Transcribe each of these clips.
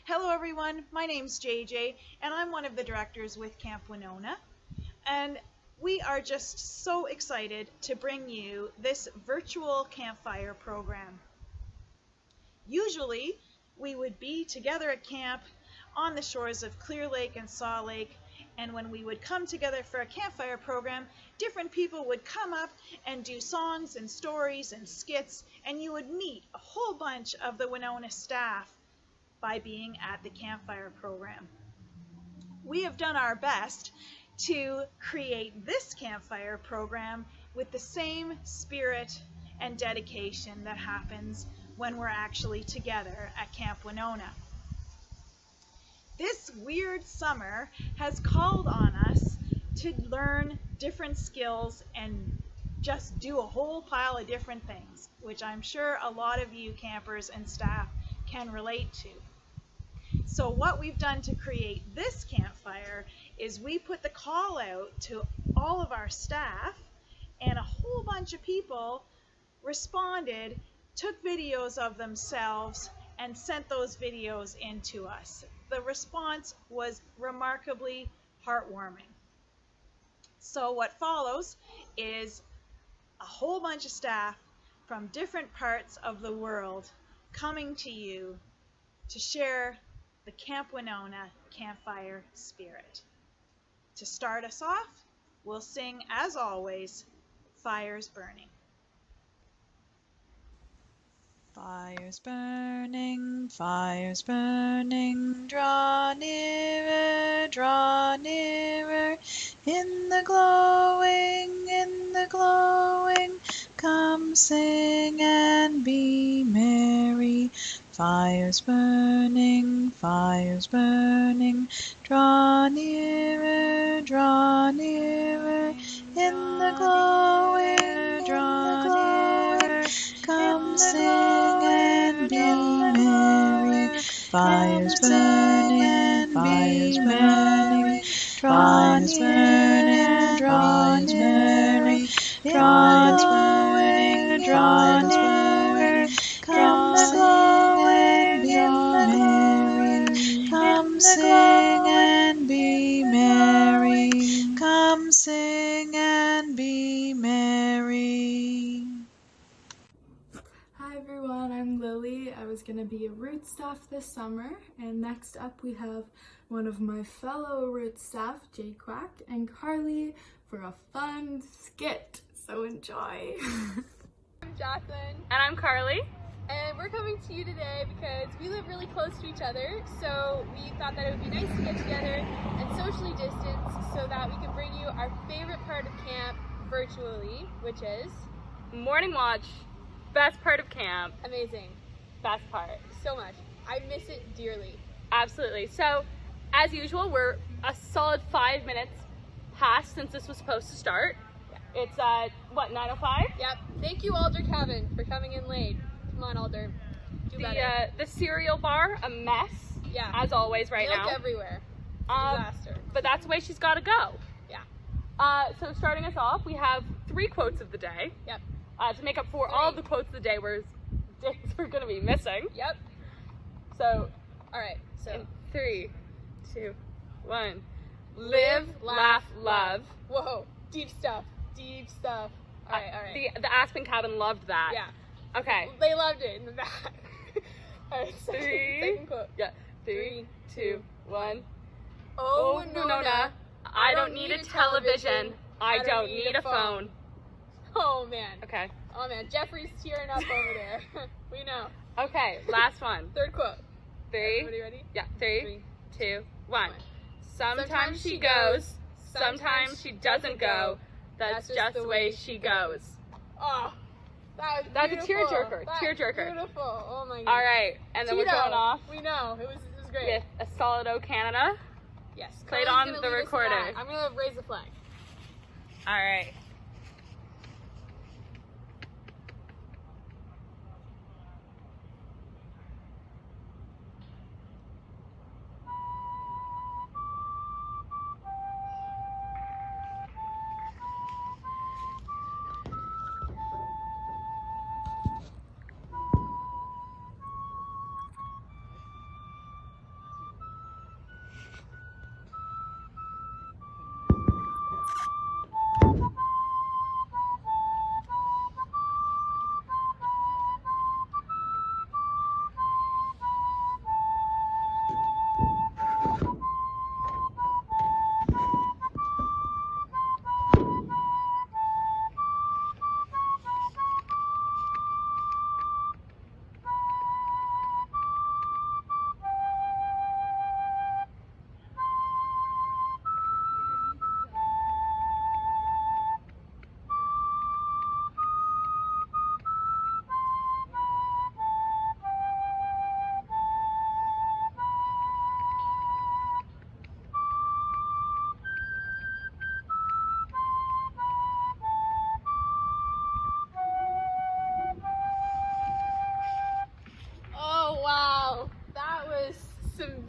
Hello everyone, my name's JJ and I'm one of the directors with Camp Wenonah, and we are just so excited to bring you this virtual campfire program. Usually we would be together at camp on the shores of Clear Lake and Saw Lake, and when we would come together for a campfire program, different people would come up and do songs and stories and skits, and you would meet a whole bunch of the Wenonah staff by being at the campfire program. We have done our best to create this campfire program with the same spirit and dedication that happens when we're actually together at Camp Wenonah. This weird summer has called on us to learn different skills and just do a whole pile of different things, which I'm sure a lot of you campers and staff can relate to. So what we've done to create this campfire is we put the call out to all of our staff, and a whole bunch of people responded, took videos of themselves, and sent those videos in to us. The response was remarkably heartwarming. So what follows is a whole bunch of staff from different parts of the world coming to you to share the Camp Wenonah campfire spirit. To start us off, we'll sing, as always, Fire's Burning. Fire's burning, draw nearer, in the glowing, come sing and be merry. Fire's burning, draw nearer, in the glowing, come sing and be merry. Fire's burning, draw nearer, in the glowing, come sing and be merry. Come sing and be merry. Come sing and be merry. Hi everyone, I'm Lily. I was going to be a root staff this summer, and next up we have one of my fellow root staff, Jay Quack and Carly, for a fun skit, so enjoy! I'm Jacqueline. And I'm Carly. And we're coming to you today because we live really close to each other, so we thought that it would be nice to get together and socially distance so that we can bring you our favorite part of camp virtually, which is Morning watch. Best part of camp. amazing. Best part. So much. I miss it dearly. Absolutely. So, as usual, we're a solid 5 minutes past since this was supposed to start. Yeah. It's, what, 9:05? Yep. Thank you, Alder Kevin, for coming in late. Come on, Alder. Do better. The cereal bar, a mess. Yeah. As always right Milk now. everywhere. Disaster. But that's the way she's got to go. Yeah. So starting us off, we have 3 quotes of the day. Yep. To make up for all the quotes of the day we're going to be missing. Yep. So, Alright, so. in 3, 2, 1. Live, laugh, love. Whoa. Deep stuff. Deep stuff. Alright. The Aspen Cabin loved that. Yeah. Okay. They loved it in the back. Alright, second quote. Yeah. 3, 2, 1. Oh, Wenonah, I don't need a television. I don't need a phone. Oh, man. Okay. Oh, man. Jeffrey's tearing up over there. We know. Okay, last one. Third quote. 3. Everybody ready? Yeah, 3, 3, 2, 1. 1. Sometimes she goes, sometimes she doesn't go. That's just the way she goes. Oh, That's a tearjerker. Tearjerker. Beautiful. Oh my god. All right, and then we're going off. We know. It was great. With a solid O Canada. Yes. Played Carly's on gonna the lead us recorder. back. I'm gonna raise the flag. All right.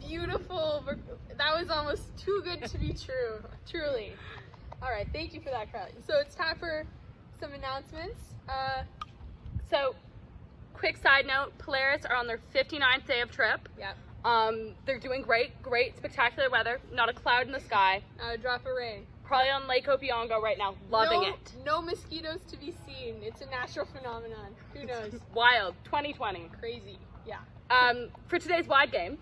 beautiful. That was almost too good to be true. Truly. All right, thank you for that, Carly. So it's time for some announcements. So, quick side note, Polaris are on their 59th day of trip. Yep. They're doing great, spectacular weather, not a cloud in the sky. Not a drop of rain. Probably on Lake Opeongo right now, loving it. No mosquitoes to be seen. It's a natural phenomenon. Who knows? Wild, 2020. Crazy. Yeah. For today's wide game,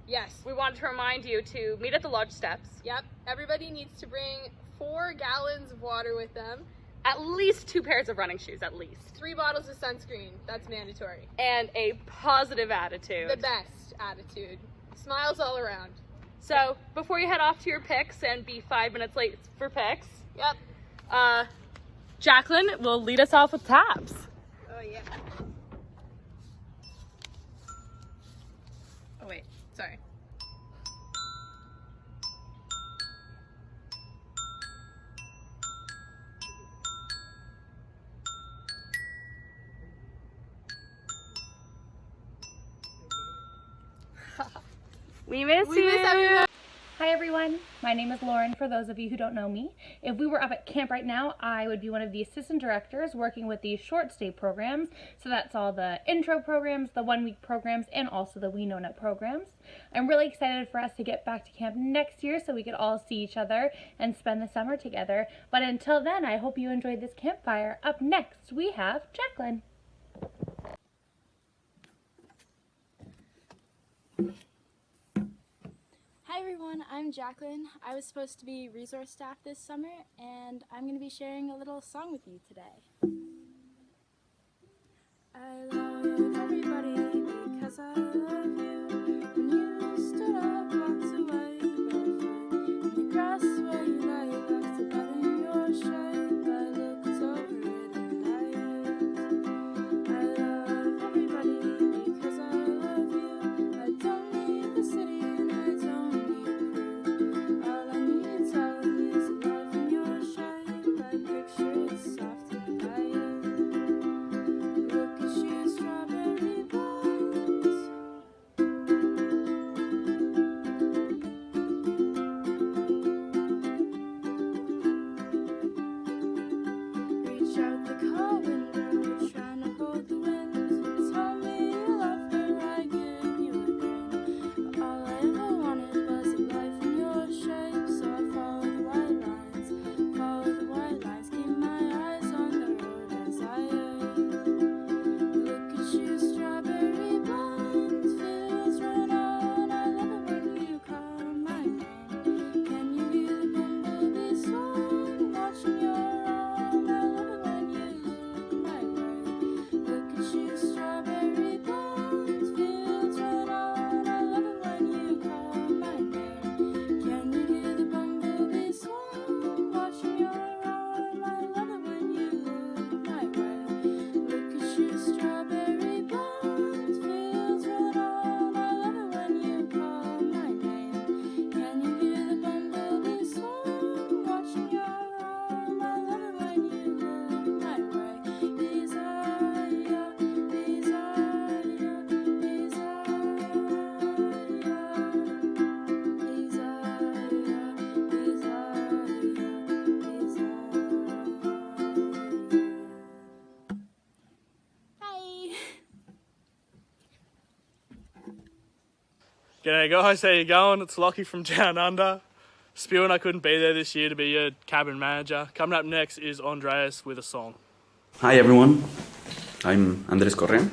Yes. we wanted to remind you to meet at the lodge steps. Yep. Everybody needs to bring 4 gallons of water with them. At least 2 pairs of running shoes, at least. 3 bottles of sunscreen. That's mandatory. And a positive attitude. The best attitude. Smiles all around. So, before you head off to your picks and be 5 minutes late for picks, Yep. Jacqueline will lead us off with taps. Oh, yeah. Oh, wait. Sorry. We miss We you. miss everyone. Hi everyone, my name is Lauren for those of you who don't know me. If we were up at camp right now, I would be one of the assistant directors working with the short stay programs. So that's all the intro programs, the 1-week programs, and also the Wenonah programs. I'm really excited for us to get back to camp next year so we could all see each other and spend the summer together. But until then, I hope you enjoyed this campfire. Up next, we have Jacqueline. Hi everyone, I'm Jacqueline. I was supposed to be resource staff this summer, and I'm going to be sharing a little song with you today. I love everybody because I love you. When you stood up, walked away barefoot in the grass where you lay, left a bed in your shade. I looked over it and I ate. I love everybody because I love you. I don't need the city and I don't need proof. All I need telling is the love in your shape. I picture it soft and quiet. Look at you, strawberry blondes. Reach out the car window, trying to hold the wind. You told me you love her, I give you a grin. But all I ever wanted was a life in your shape. So I follow the white lines, keep my eyes on the road as I age. Look at you, strawberry blonde, fields run on. I love it when you call my name. Can you hear the bumblebee song? Watching your arm, I love it when you look my way. Look at you, strawberry blonde, fields run on. I love it when you call my name. Can you hear the bumblebee song? Watching your arm, I love it when you look my way. Look at you, strawberry blonde, fields run on. I love it when you call my name. Can you hear the bumblebee song? Watching your arm, I love it when you look my way. Desire, Hi. G'day guys, how you going? It's Lockie from Down Under. Spewing I couldn't be there this year to be your cabin manager. Coming up next is Andreas with a song. Hi everyone, I'm Andres Correa,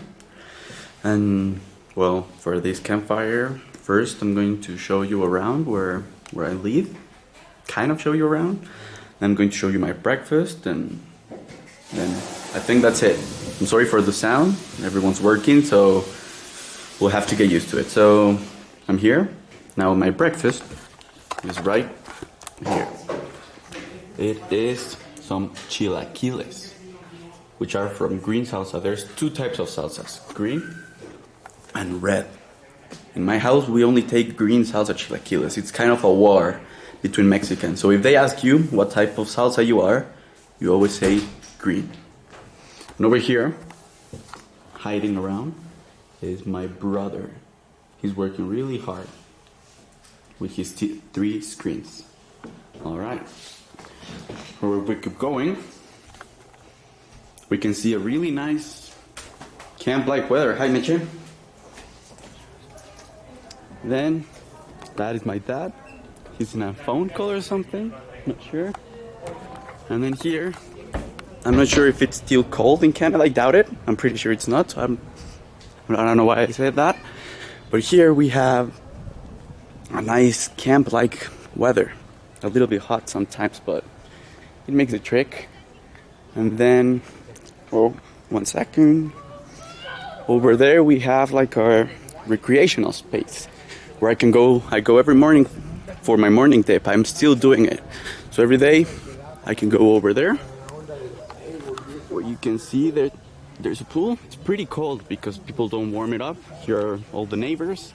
and well, for this campfire, first I'm going to show you around where I live, kind of show you around. Then I'm going to show you my breakfast, and then I think that's it. I'm sorry for the sound, everyone's working, so we'll have to get used to it. So I'm here, now my breakfast is right here. It is some chilaquiles, which are from green salsa. There's 2 types of salsas, green and red. In my house, we only take green salsa chilaquiles. It's kind of a war between Mexicans. So if they ask you what type of salsa you are, you always say green. And over here, hiding around, is my brother. He's working really hard. with his 3 screens. All right. Where we keep going, we can see a really nice camp-like weather. Hi, Mickel. Then, that is my dad. He's in a phone call or something, not sure. And then here, I'm not sure if it's still cold in Canada, I doubt it. I'm pretty sure it's not, I don't know why I said that. But here we have a nice camp-like weather. A little bit hot sometimes, but it makes a trick. And then, oh, 1 second. Over there we have like our recreational space where I go every morning for my morning dip. I'm still doing it. So every day I can go over there where you can see that there's a pool. It's pretty cold because people don't warm it up. Here are all the neighbors.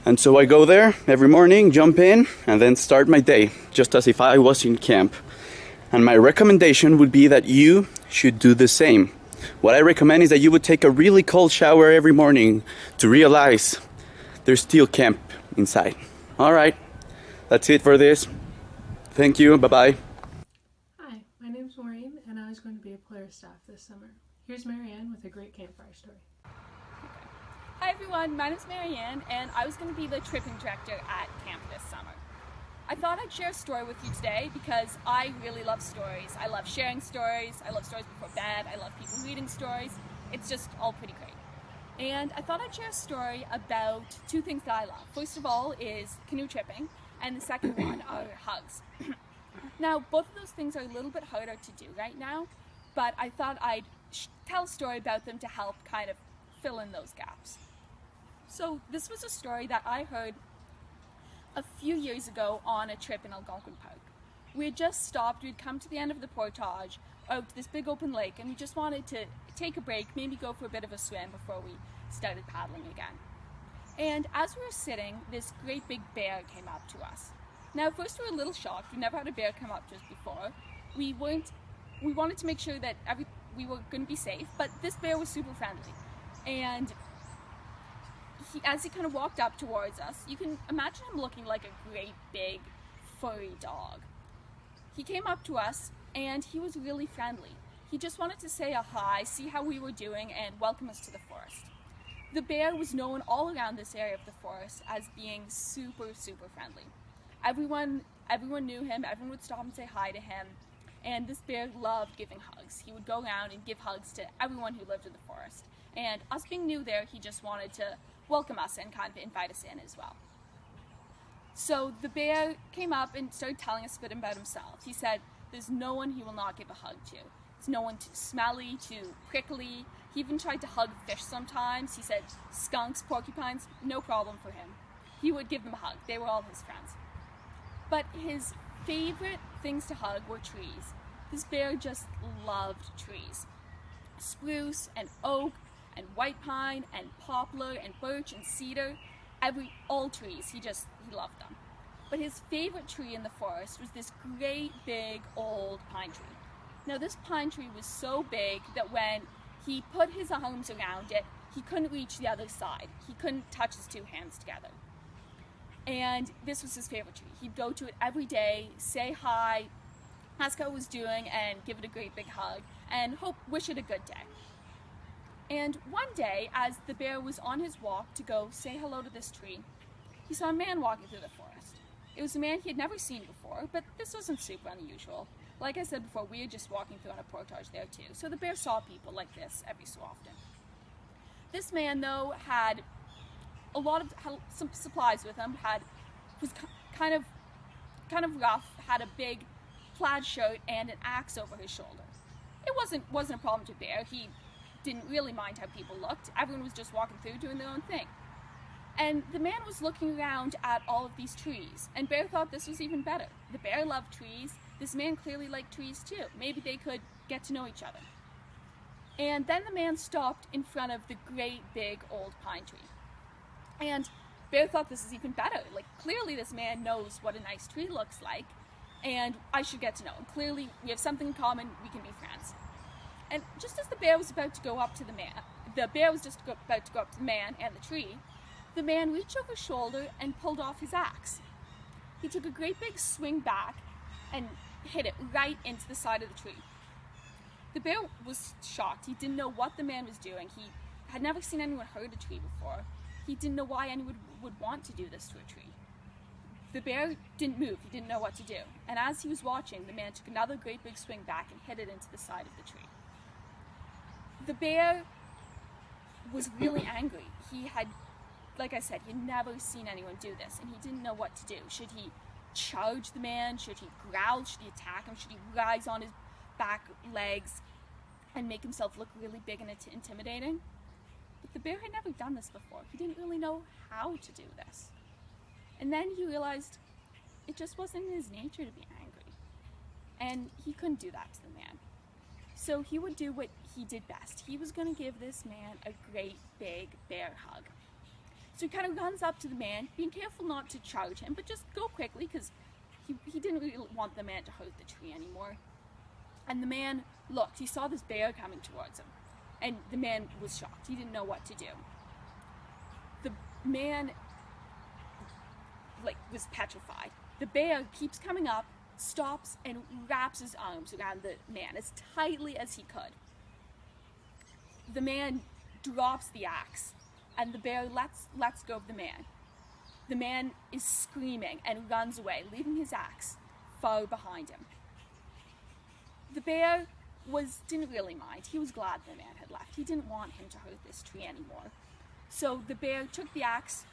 And so I go there every morning, jump in, and then start my day, just as if I was in camp. And my recommendation would be that you should do the same. What I recommend is that you would take a really cold shower every morning to realize there's still camp inside. All right, that's it for this. Thank you, bye-bye. Hi, my name's Maureen, and I was going to be a player staff this summer. Here's Marianne with a great campfire story. Hi everyone, my name's Marianne, and I was going to be the tripping director at camp this summer. I thought I'd share a story with you today because I really love stories. I love sharing stories, I love stories before bed, I love people reading stories. It's just all pretty great. And I thought I'd share a story about 2 things that I love. First of all is canoe tripping, and the second one are hugs. Now, both of those things are a little bit harder to do right now, but I thought I'd tell a story about them to help kind of fill in those gaps. So this was a story that I heard a few years ago on a trip in Algonquin Park. We had just stopped, we'd come to the end of the portage out to this big open lake, and we just wanted to take a break, maybe go for a bit of a swim before we started paddling again. And as we were sitting, this great big bear came up to us. Now at first we were a little shocked, we never had a bear come up to us before. We wanted to make sure that we were going to be safe, but this bear was super friendly. And as he kind of walked up towards us, you can imagine him looking like a great big furry dog. He came up to us and he was really friendly. He just wanted to say a hi, see how we were doing, and welcome us to the forest. The bear was known all around this area of the forest as being super, super friendly. Everyone knew him, everyone would stop and say hi to him, and this bear loved giving hugs. He would go around and give hugs to everyone who lived in the forest. And us being new there, he just wanted to welcome us and kind of invite us in as well. So the bear came up and started telling us a bit about himself. He said there's no one he will not give a hug to. There's no one too smelly, too prickly. He even tried to hug fish sometimes. He said skunks, porcupines, no problem for him. He would give them a hug. They were all his friends. But his favorite things to hug were trees. This bear just loved trees. Spruce and oak and white pine and poplar and birch and cedar, all trees, he loved them. But his favorite tree in the forest was this great big old pine tree. Now this pine tree was so big that when he put his arms around it, he couldn't reach the other side. He couldn't touch his 2 hands together. And this was his favorite tree. He'd go to it every day, say hi, ask how it was doing, and give it a great big hug, and wish it a good day. And one day, as the bear was on his walk to go say hello to this tree, he saw a man walking through the forest. It was a man he had never seen before, but this wasn't super unusual. Like I said before, we were just walking through on a portage there too, so the bear saw people like this every so often. This man, though, had some supplies with him, was kind of rough, had a big plaid shirt and an axe over his shoulder. It wasn't a problem to bear. He didn't really mind how people looked. Everyone was just walking through doing their own thing. And the man was looking around at all of these trees, and Bear thought this was even better. The bear loved trees. This man clearly liked trees too. Maybe they could get to know each other. And then the man stopped in front of the great big old pine tree. And Bear thought this is even better. Like, clearly this man knows what a nice tree looks like, and I should get to know him. Clearly we have something in common, we can be friends. And just as the bear was about to go up to the man, and the tree, the man reached over his shoulder and pulled off his axe. He took a great big swing back and hit it right into the side of the tree. The bear was shocked. He didn't know what the man was doing. He had never seen anyone hurt a tree before. He didn't know why anyone would want to do this to a tree. The bear didn't move. He didn't know what to do. And as he was watching, the man took another great big swing back and hit it into the side of the tree. The bear was really angry. He had, like I said, he had never seen anyone do this, and he didn't know what to do. Should he charge the man? Should he growl? Should he attack him? Should he rise on his back legs and make himself look really big and intimidating? But the bear had never done this before. He didn't really know how to do this. And then he realized it just wasn't in his nature to be angry. And he couldn't do that to the man. So he would do what he did best. He was going to give this man a great big bear hug. So he kind of runs up to the man, being careful not to charge him, but just go quickly because he didn't really want the man to hurt the tree anymore. And the man looked. He saw this bear coming towards him. And the man was shocked. He didn't know what to do. The man was petrified. The bear keeps coming up, stops, and wraps his arms around the man as tightly as he could. The man drops the axe, and the bear lets go of the man. The man is screaming and runs away, leaving his axe far behind him. The bear didn't really mind. He was glad the man had left. He didn't want him to hurt this tree anymore. So the bear took the axe,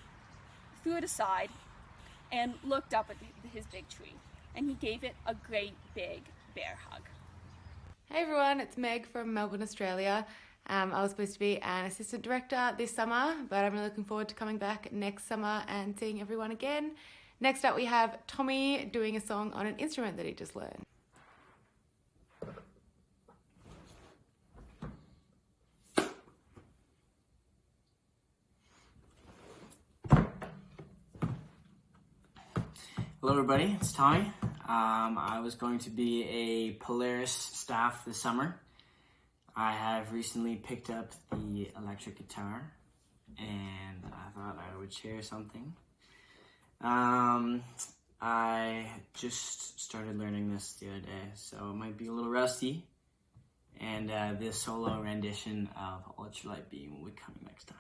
threw it aside, and looked up at his big tree, and he gave it a great big bear hug. Hey everyone, it's Meg from Melbourne, Australia. I was supposed to be an assistant director this summer, but I'm really looking forward to coming back next summer and seeing everyone again. Next up we have Tommy doing a song on an instrument that he just learned. Hello everybody, it's Tommy. I was going to be a Polaris staff this summer. I have recently picked up the electric guitar and I thought I would share something. I just started learning this the other day, so it might be a little rusty. And this solo rendition of Ultralight Beam will be coming next time.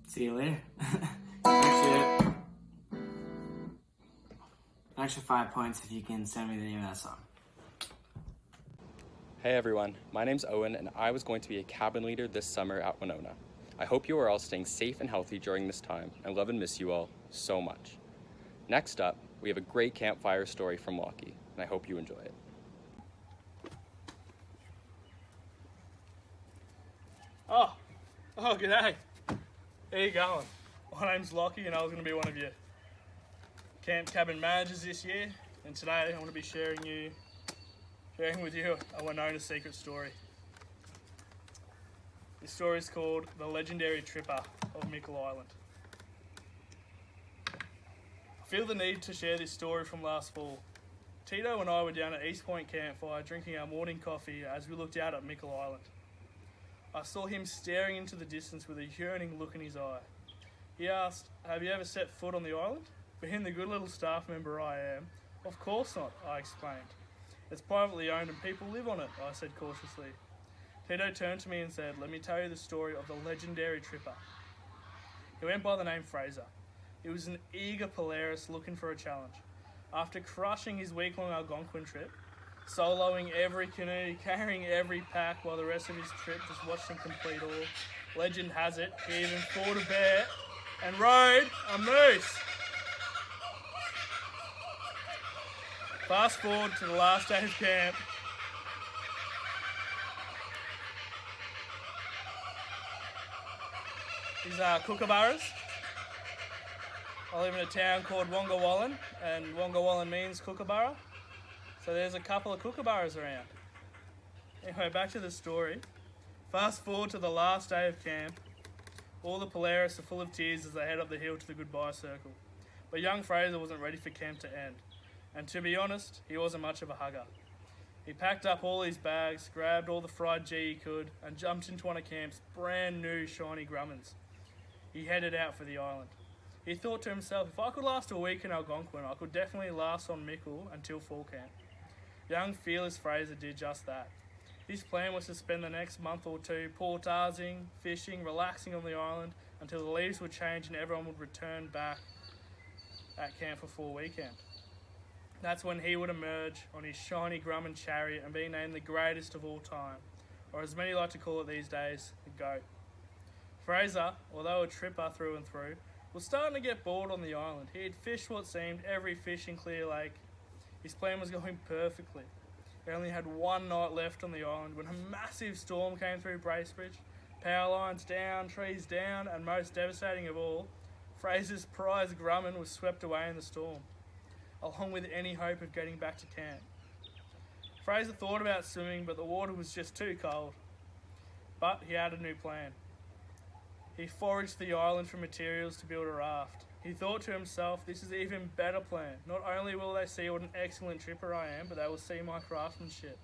See you later. Extra 5 points if you can send me the name of that song. Hey everyone, my name's Owen and I was going to be a cabin leader this summer at Wenonah. I hope you are all staying safe and healthy during this time. I love and miss you all so much. Next up, we have a great campfire story from Lockie, and I hope you enjoy it. Oh, g'day. How you going? My name's Lockie and I was going to be one of your camp cabin managers this year. And today I want to be sharing with you a Wenonah secret story. This story is called The Legendary Tripper of Mickel Island. I feel the need to share this story from last fall. Tito and I were down at East Point Campfire drinking our morning coffee as we looked out at Mickel Island. I saw him staring into the distance with a yearning look in his eye. He asked, "Have you ever set foot on the island?" Being the good little staff member I am, "Of course not," I explained. "It's privately owned and people live on it," I said cautiously. Tito turned to me and said, "Let me tell you the story of the legendary tripper." He went by the name Fraser. He was an eager Polaris looking for a challenge. After crushing his week-long Algonquin trip, soloing every canoe, carrying every pack while the rest of his trip just watched him complete all, legend has it, he even fought a bear and rode a moose. Fast forward to the last day of camp. These are kookaburras. I live in a town called Wongawallan, and Wongawallan means kookaburra. So there's a couple of kookaburras around. Anyway, back to the story. Fast forward to the last day of camp. All the Polaris are full of tears as they head up the hill to the goodbye circle. But young Fraser wasn't ready for camp to end. And to be honest, he wasn't much of a hugger. He packed up all his bags, grabbed all the fried G he could, and jumped into one of camp's brand new shiny Grummins. He headed out for the island. He thought to himself, if I could last a week in Algonquin, I could definitely last on Mickel until fall camp. Young fearless Fraser did just that. His plan was to spend the next month or two portaging, fishing, relaxing on the island until the leaves would change and everyone would return back at camp for fall weekend. That's when he would emerge on his shiny Grumman chariot and be named the greatest of all time, or as many like to call it these days, the GOAT. Fraser, although a tripper through and through, was starting to get bored on the island. He had fished what seemed every fish in Clear Lake. His plan was going perfectly. He only had one night left on the island when a massive storm came through Bracebridge. Power lines down, trees down, and most devastating of all, Fraser's prize Grumman was swept away in the storm, along with any hope of getting back to camp. Fraser thought about swimming, but the water was just too cold. But he had a new plan. He foraged the island for materials to build a raft. He thought to himself, this is an even better plan. Not only will they see what an excellent tripper I am, but they will see my craftsmanship.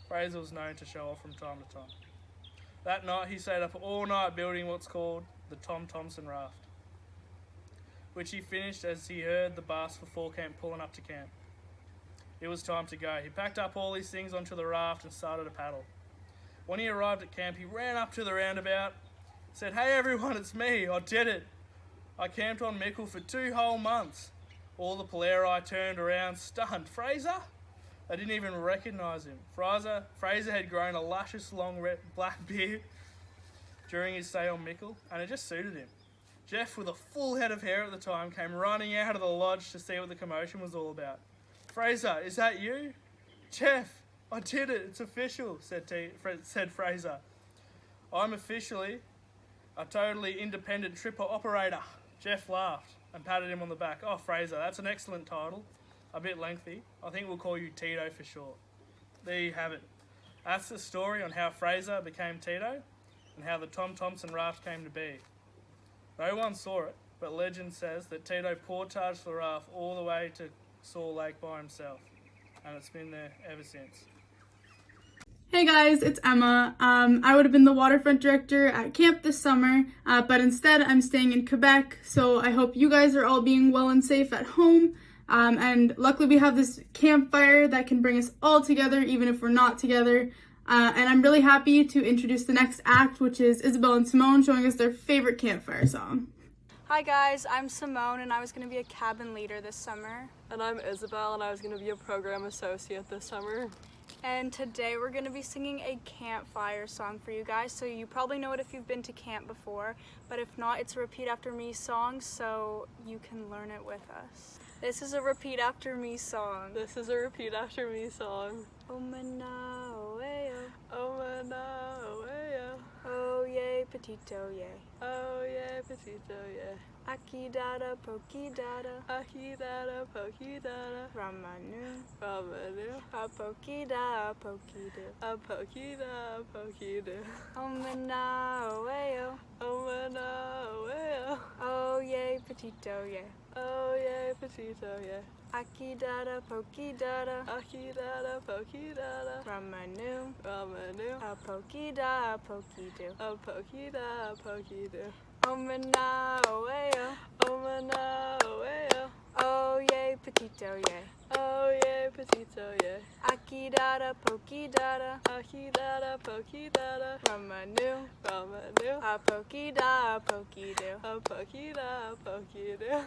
Fraser was known to show off from time to time. That night he stayed up all night building what's called the Tom Thompson raft, which he finished as he heard the bus for fall camp pulling up to camp. It was time to go. He packed up all his things onto the raft and started to paddle. When he arrived at camp, he ran up to the roundabout, said, "Hey everyone, it's me, I did it. I camped on Mickel for 2 whole months." All the Polarii turned around stunned. Fraser? They didn't even recognise him. Fraser had grown a luscious long black beard during his stay on Mickel, and it just suited him. Jeff, with a full head of hair at the time, came running out of the lodge to see what the commotion was all about. "Fraser, is that you?" "Jeff, I did it, it's official," said Fraser. "I'm officially a totally independent tripper operator." Jeff laughed and patted him on the back. "Oh, Fraser, that's an excellent title. A bit lengthy. I think we'll call you Tito for short." There you have it. That's the story on how Fraser became Tito and how the Tom Thompson raft came to be. No one saw it, but legend says that Tito portaged the raft all the way to Saw Lake by himself, and it's been there ever since. Hey guys, it's Emma. I would have been the waterfront director at camp this summer, but instead I'm staying in Quebec, so I hope you guys are all being well and safe at home. And luckily we have this campfire that can bring us all together, even if we're not together. And I'm really happy to introduce the next act, which is Isabel and Simone showing us their favorite campfire song. Hi guys, I'm Simone and I was going to be a cabin leader this summer. And I'm Isabel and I was going to be a program associate this summer. And today we're going to be singing a campfire song for you guys. So you probably know it if you've been to camp before, but if not, it's a repeat after me song, so you can learn it with us. This is a repeat after me song. This is a repeat after me song. Oh mana, oh ayo. Oh mana, oh ayo. Oh yay, petito yay. Oh yeah, petito yeah. Aki dada, poki dada. Ahi dada, poki dada. Ramanu. Ramanu. A poki da, a poki do. A poki da, a poki do. Oh mana, oh ayo. Oh mana, oh ayo. Oh yay, petito yay. Oh yeah, petito yeah. Aki dada, poki dada. Ahi dada, poki dada. Ramanu. Ramanu. A poki da, a poki do. A poki da, a poki do. Oh mana, oh ayo. Oh mana, oh ayo. Oh yay, petito yay. Oh yeah, petito yeah. Aki dada, poki dada. Ahi dada, poki dada. Ramanu. Ramanu. A poki da, a poki do. A poki da, a poki do.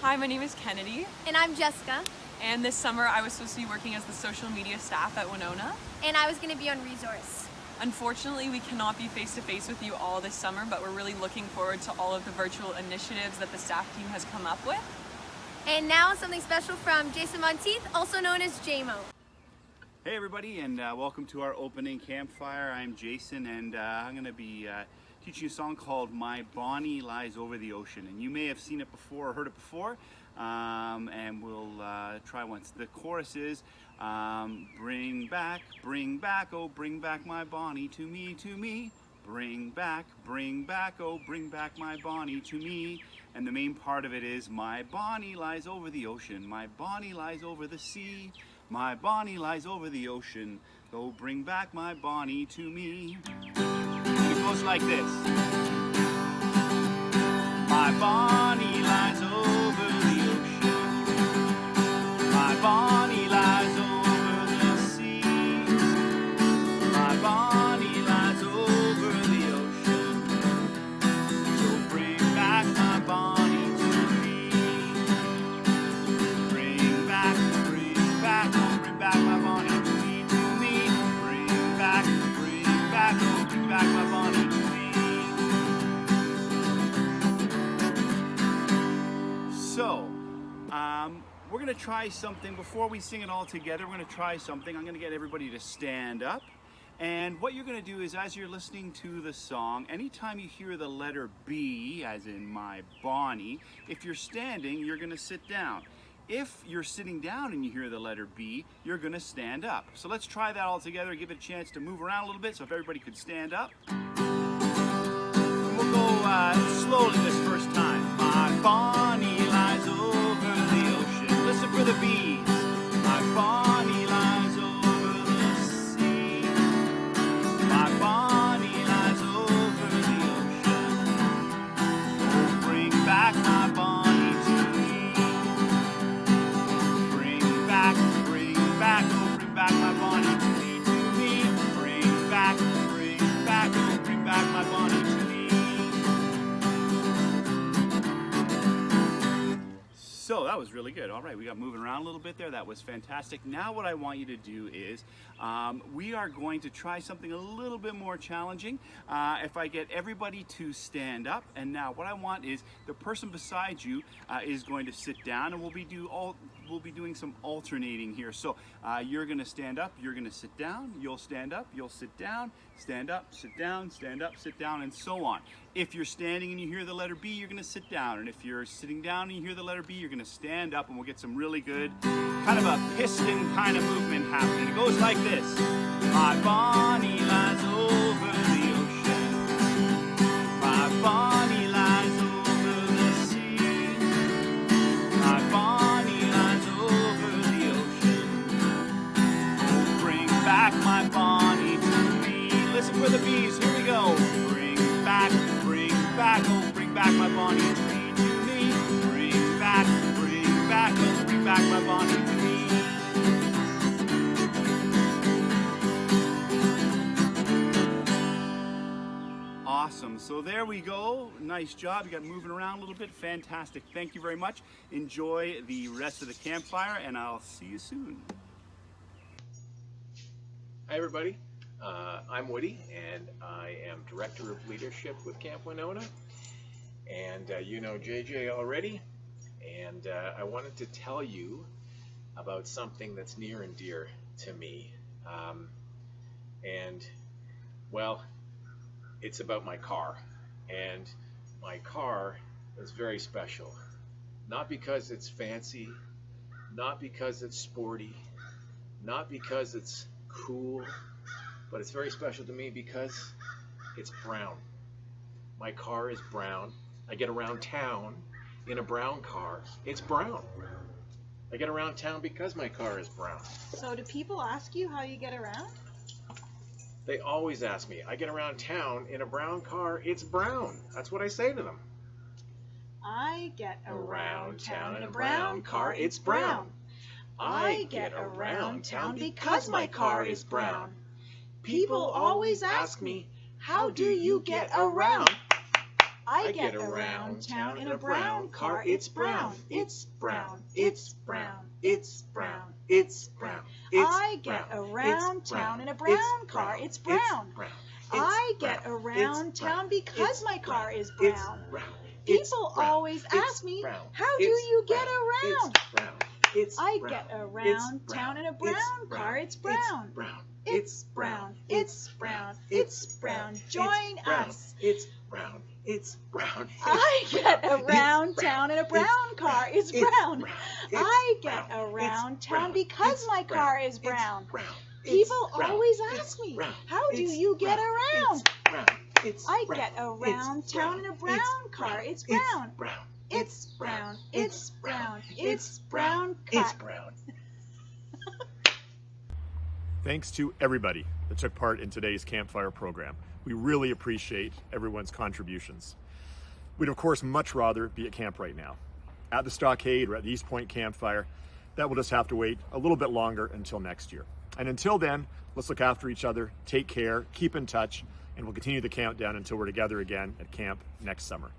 Hi, my name is Kennedy. And I'm Jessica. And this summer I was supposed to be working as the social media staff at Wenonah. And I was going to be on resource. Unfortunately, we cannot be face-to-face with you all this summer, but we're really looking forward to all of the virtual initiatives that the staff team has come up with. And now something special from Jason Monteith, also known as JMO. Hey everybody, and welcome to our opening campfire. I'm Jason, and I'm going to be teaching you a song called My Bonnie Lies Over the Ocean. And you may have seen it before or heard it before, and we'll try once. The chorus is, bring back, oh bring back my Bonnie to me, to me. Bring back, oh bring back my Bonnie to me. And the main part of it is, my Bonnie lies over the ocean, my Bonnie lies over the sea. My Bonnie lies over the ocean, oh bring back my Bonnie to me. And it goes like this. My Bonnie lies over the ocean, my Bonnie lies over the sea. My Bonnie lies over the ocean, so bring back my Bonnie to me. Bring back, oh bring back my Bonnie to me, to me. Bring back, oh bring back my Bonnie to me. So, we're going to try something. Before we sing it all together, we're going to try something. I'm going to get everybody to stand up. And what you're going to do is, as you're listening to the song, anytime you hear the letter B, as in my Bonnie, if you're standing, you're going to sit down. If you're sitting down and you hear the letter B, you're going to stand up. So let's try that all together, give it a chance to move around a little bit, so if everybody could stand up. And we'll go slowly this first time. My Bonnie lies over the ocean. Listen for the B's. My Bonnie lies over the sea. My Bonnie lies over the ocean. Oh, bring back my Bonnie to me. Bring back, oh bring back my Bonnie to me, to me. Bring back, oh bring back my Bonnie to me. So that was really good. All right, we got moving around a little bit there. That was fantastic. Now what I want you to do is, we are going to try something a little bit more challenging. If I get everybody to stand up, and now what I want is the person beside you is going to sit down, and we'll be doing some alternating here. So you're going to stand up, you're going to sit down, you'll stand up, you'll sit down, stand up, sit down, stand up, sit down, and so on. If you're standing and you hear the letter B, you're going to sit down. And if you're sitting down and you hear the letter B, you're going to stand up, and we'll get some really good kind of a piston kind of movement happening. It goes like this. My Bonnie lies over the ocean. My Bonnie lies over the sea. My Bonnie lies over the ocean. Oh, bring back my Bonnie to me. Listen for the B's. Here we go. Bring back, oh, bring back my Bonnie to me, Bring back, oh, bring back my Bonnie to me. Awesome. So there we go. Nice job. You got moving around a little bit. Fantastic. Thank you very much. Enjoy the rest of the campfire, and I'll see you soon. Hi everybody, I'm Woody and I am Director of Leadership with Camp Wenonah, and you know JJ already, and I wanted to tell you about something that's near and dear to me, and well, it's about my car, and my car is very special, not because it's fancy, not because it's sporty, not because it's cool, but it's very special to me because it's brown. My car is brown. I get around town in a brown car. It's brown. I get around town because my car is brown. So do people ask you how you get around? They always ask me. I get around town in a brown car. It's brown. That's what I say to them. I get around town in a brown car. It's brown. I get around town because my car is brown. People always ask me, how do you get around? I get around town in a brown car. It's brown. It's brown. It's brown. It's brown. It's brown. I get around town in a brown car. It's brown. I get around town because my car is brown. People always ask me, how do you get around? I get around town in a brown car. It's brown. It's brown. It's brown. It's brown. Join us. It's brown. It's brown. I get around town in a brown car. It's brown. I get around town because my car is brown. People always ask me, how do you get around? I get around town in a brown car. It's brown. It's brown. It's brown. It's brown. It's brown. Thanks to everybody that took part in today's Campfire program. We really appreciate everyone's contributions. We'd of course much rather be at camp right now, at the Stockade or at the East Point Campfire. That will just have to wait a little bit longer until next year. And until then, let's look after each other, take care, keep in touch, and we'll continue the countdown until we're together again at camp next summer.